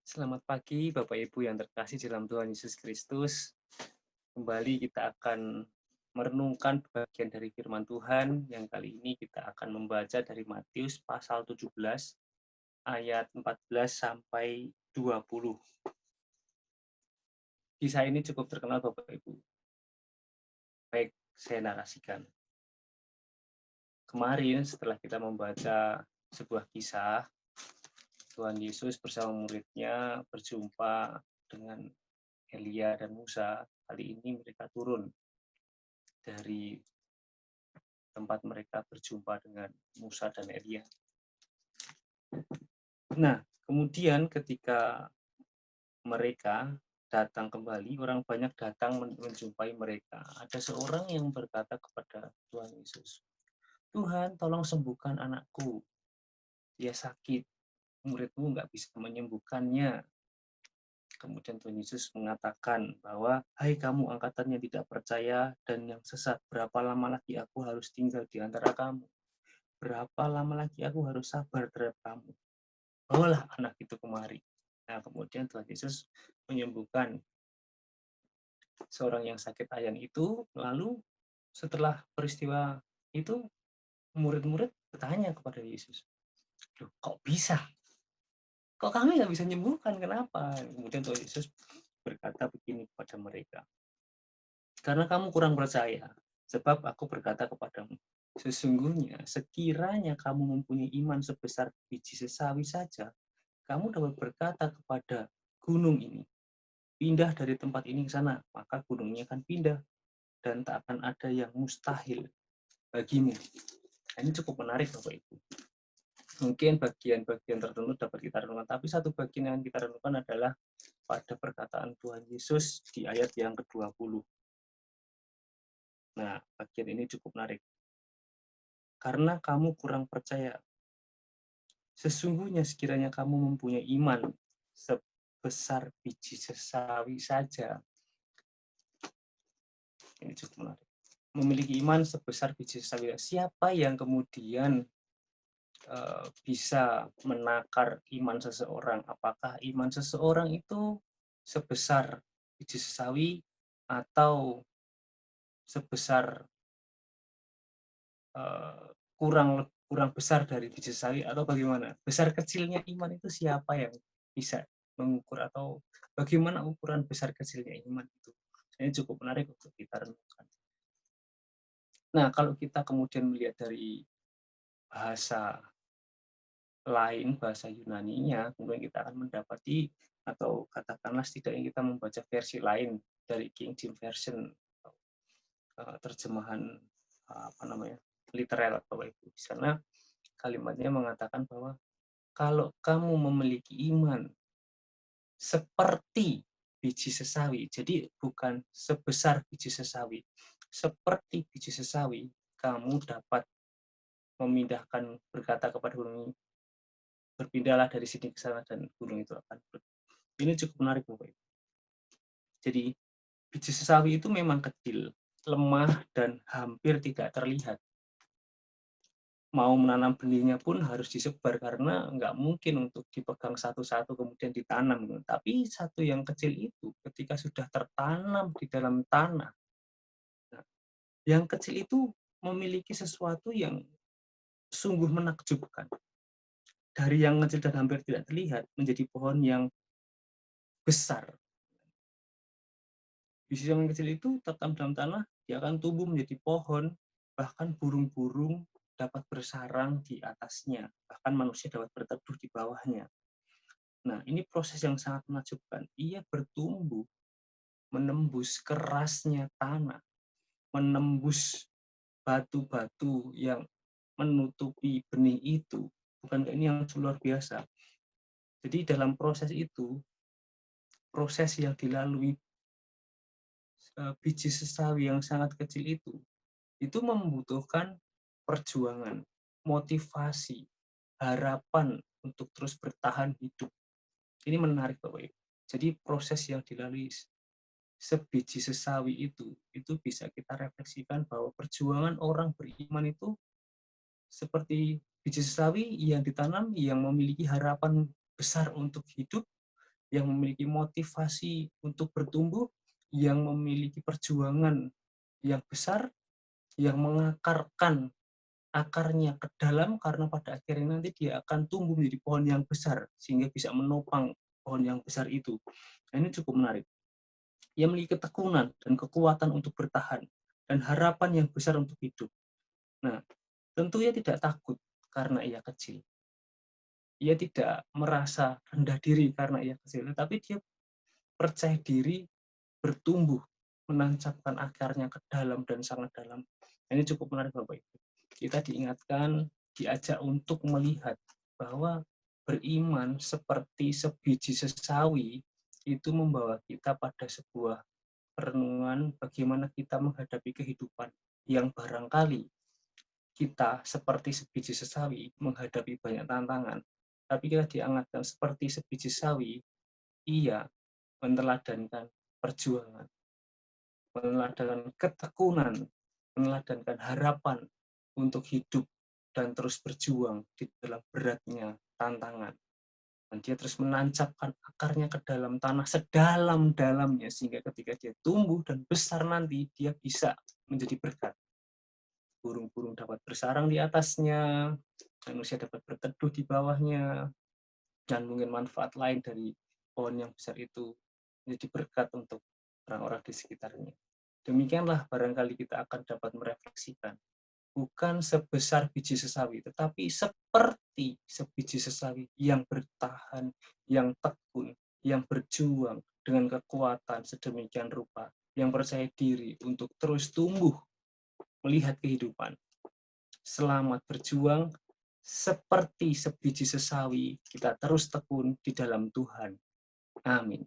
Selamat pagi Bapak Ibu yang terkasih dalam Tuhan Yesus Kristus. Kembali kita akan merenungkan bagian dari firman Tuhan yang kali ini kita akan membaca dari Matius pasal 17 ayat 14 sampai 20. Kisah ini cukup terkenal Bapak Ibu. Baik, saya narasikan. Kemarin setelah kita membaca sebuah kisah, Tuhan Yesus bersama muridnya berjumpa dengan Elia dan Musa. Kali ini mereka turun dari tempat mereka berjumpa dengan Musa dan Elia. Nah, kemudian ketika mereka datang kembali, orang banyak datang menjumpai mereka. Ada seorang yang berkata kepada Tuhan Yesus, "Tuhan, tolong sembuhkan anakku. Dia sakit. Muridmu nggak bisa menyembuhkannya." Kemudian Tuhan Yesus mengatakan bahwa, "Hai kamu angkatan yang tidak percaya dan yang sesat, berapa lama lagi aku harus tinggal di antara kamu? Berapa lama lagi aku harus sabar terhadap kamu? Bawalah anak itu kemari." Nah, kemudian Tuhan Yesus menyembuhkan seorang yang sakit ayan itu. Lalu setelah peristiwa itu, murid-murid bertanya kepada Yesus, "Loh, kok bisa? Kok kami nggak bisa menyembuhkan? Kenapa?" Kemudian Tuhan Yesus berkata begini kepada mereka, "Karena kamu kurang percaya, sebab aku berkata kepadamu, sesungguhnya sekiranya kamu mempunyai iman sebesar biji sesawi saja, kamu dapat berkata kepada gunung ini, pindah dari tempat ini ke sana, maka gunungnya akan pindah dan tak akan ada yang mustahil bagimu." Nah, ini cukup menarik Bapak Ibu. Mungkin bagian-bagian tertentu dapat kita renungkan, tapi satu bagian yang kita renungkan adalah pada perkataan Tuhan Yesus di ayat yang ke-20. Nah, bagian ini cukup menarik. Karena kamu kurang percaya, sesungguhnya sekiranya kamu mempunyai iman sebesar biji sesawi saja. Ini cukup menarik. Memiliki iman sebesar biji sesawi. Siapa yang kemudian bisa menakar iman seseorang? Apakah iman seseorang itu sebesar biji sesawi atau sebesar eh, kurang kurang besar dari biji sesawi atau bagaimana? Besar kecilnya iman itu siapa yang bisa mengukur atau bagaimana ukuran besar kecilnya iman itu? Ini cukup menarik untuk kita renungkan. Nah, kalau kita kemudian melihat dari bahasa lain, bahasa Yunaninya, kemudian kita akan mendapati atau katakanlah setidaknya kita membaca versi lain dari King James Version, terjemahan apa namanya, literal Bapak Ibu. Di sana kalimatnya mengatakan bahwa kalau kamu memiliki iman seperti biji sesawi, jadi bukan sebesar biji sesawi, seperti biji sesawi, kamu dapat memindahkan, berkata kepada gunung, berpindahlah dari sini ke sana dan gunung itu akan ini cukup menarik Bapak Ibu. Jadi biji sesawi itu memang kecil, lemah dan hampir tidak terlihat. Mau menanam benihnya pun harus disebar karena nggak mungkin untuk dipegang satu-satu kemudian ditanam. Tapi satu yang kecil itu ketika sudah tertanam di dalam tanah, nah, yang kecil itu memiliki sesuatu yang sungguh menakjubkan. Dari yang kecil dan hampir tidak terlihat menjadi pohon yang besar. Biji yang kecil itu tertanam dalam tanah, dia akan tumbuh menjadi pohon, bahkan burung-burung dapat bersarang di atasnya, bahkan manusia dapat berteduh di bawahnya. Nah, ini proses yang sangat menakjubkan. Ia bertumbuh menembus kerasnya tanah, menembus batu-batu yang menutupi benih itu. Bukankah ini yang luar biasa? Jadi dalam proses itu, proses yang dilalui biji sesawi yang sangat kecil itu membutuhkan perjuangan, motivasi, harapan untuk terus bertahan hidup. Ini menarik Bapak Ibu. Jadi proses yang dilalui sebiji sesawi itu bisa kita refleksikan bahwa perjuangan orang beriman itu seperti biji sesawi yang ditanam, yang memiliki harapan besar untuk hidup, yang memiliki motivasi untuk bertumbuh, yang memiliki perjuangan yang besar, yang mengakarkan akarnya ke dalam, karena pada akhirnya nanti dia akan tumbuh menjadi pohon yang besar sehingga bisa menopang pohon yang besar itu. Nah, ini cukup menarik. Ia memiliki ketekunan dan kekuatan untuk bertahan dan harapan yang besar untuk hidup. Nah, tentu ia tidak takut karena ia kecil. Ia tidak merasa rendah diri karena ia kecil, tetapi dia percaya diri, bertumbuh, menancapkan akarnya ke dalam dan sangat dalam. Ini cukup menarik Bapak Ibu. Kita diingatkan, diajak untuk melihat bahwa beriman seperti sebiji sesawi itu membawa kita pada sebuah perenungan bagaimana kita menghadapi kehidupan yang barangkali kita seperti sebiji sesawi menghadapi banyak tantangan, tapi kita diangatkan seperti sebiji sawi, ia meneladankan perjuangan, meneladankan ketekunan, meneladankan harapan untuk hidup dan terus berjuang di dalam beratnya tantangan. Dan dia terus menancapkan akarnya ke dalam tanah sedalam-dalamnya, sehingga ketika dia tumbuh dan besar nanti, dia bisa menjadi berkat. Burung-burung dapat bersarang di atasnya, manusia dapat berteduh di bawahnya, dan mungkin manfaat lain dari pohon yang besar itu menjadi berkat untuk orang-orang di sekitarnya. Demikianlah barangkali kita akan dapat merefleksikan, bukan sebesar biji sesawi, tetapi seperti sebiji sesawi yang bertahan, yang tekun, yang berjuang dengan kekuatan sedemikian rupa, yang percaya diri untuk terus tumbuh melihat kehidupan. Selamat berjuang, seperti sebiji sesawi, kita terus tekun di dalam Tuhan. Amin.